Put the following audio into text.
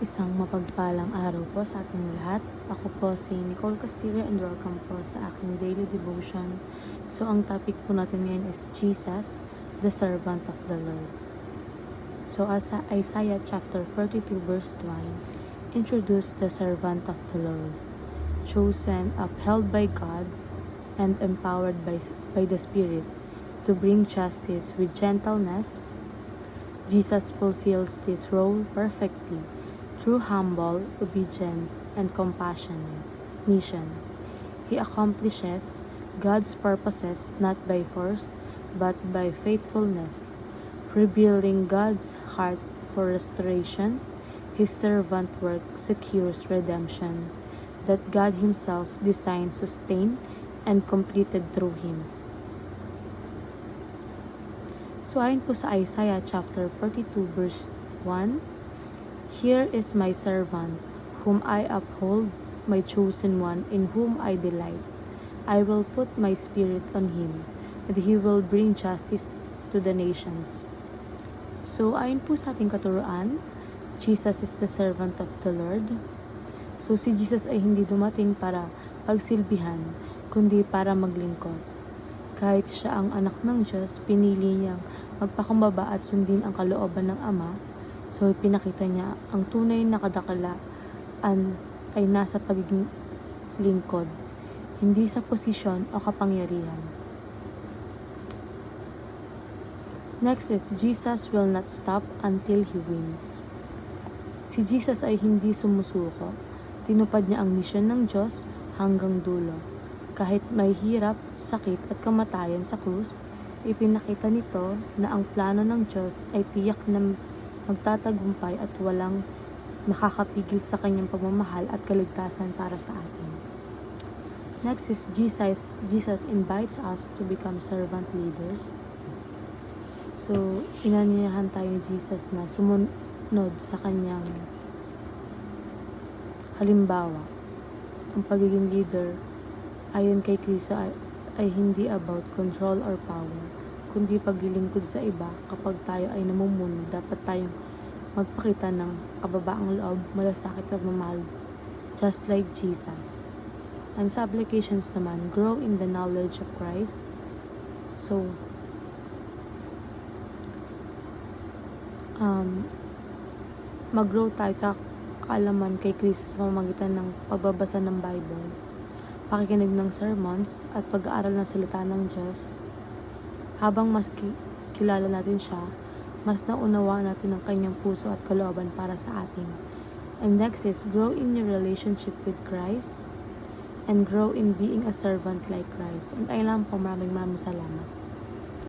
Isang mapagpalang araw po sa ating lahat. Ako po si Nicole Castillo and welcome po sa aking daily devotion. So ang topic po natin ngayon is Jesus, the servant of the Lord. So as Isaiah chapter 42 verse 1, introduce the servant of the Lord, chosen, upheld by God, and empowered by the Spirit to bring justice with gentleness. Jesus fulfills this role perfectly through humble obedience and compassion mission. He accomplishes God's purposes not by force but by faithfulness, revealing God's heart for restoration. His servant work secures redemption that God Himself designed, sustained, and completed through Him. So ayon po sa Isaiah chapter 42 verse 1, "Here is my servant, whom I uphold, my chosen one, in whom I delight. I will put my spirit on him, and he will bring justice to the nations." So ayon po sa ating katuruan, Jesus is the servant of the Lord. So si Jesus ay hindi dumating para pagsilbihan, kundi para maglingkod. Kahit siya ang anak ng Diyos, pinili niyang magpakumbaba at sundin ang kalooban ng Ama. So pinakita niya ang tunay na kadakalaan ay nasa pagiging lingkod, hindi sa posisyon o kapangyarihan. Next is, Jesus will not stop until He wins. Si Jesus ay hindi sumusuko. Tinupad niya ang misyon ng Diyos hanggang dulo. Kahit may hirap, sakit at kamatayan sa krus, ipinakita nito na ang plano ng Diyos ay tiyak na magtatagumpay at walang makakapigil sa kanyang pagmamahal at kaligtasan para sa atin. Next is, Jesus invites us to become servant leaders. So, inanyayahan tayo ni Jesus na sumunod sa kanyang halimbawa. Ang pagiging leader ayon kay Kristo ay hindi about control or power, kundi paglilingkod sa iba. Kapag tayo ay namumuno, dapat tayong magpakita ng kababaang loob, malasakit at pagmamahal, just like Jesus. And sa applications naman, grow in the knowledge of Christ. So, mag-grow tayo sa kaalaman kay Kristo sa pamamagitan ng pagbabasa ng Bible, pakikinig ng sermons, at pag-aaral ng salita ng Diyos. Habang mas kilala natin siya, mas naunawaan natin ang kanyang puso at kalooban para sa atin. And next is, grow in your relationship with Christ and grow in being a servant like Christ. And ayun lang po, maraming salamat.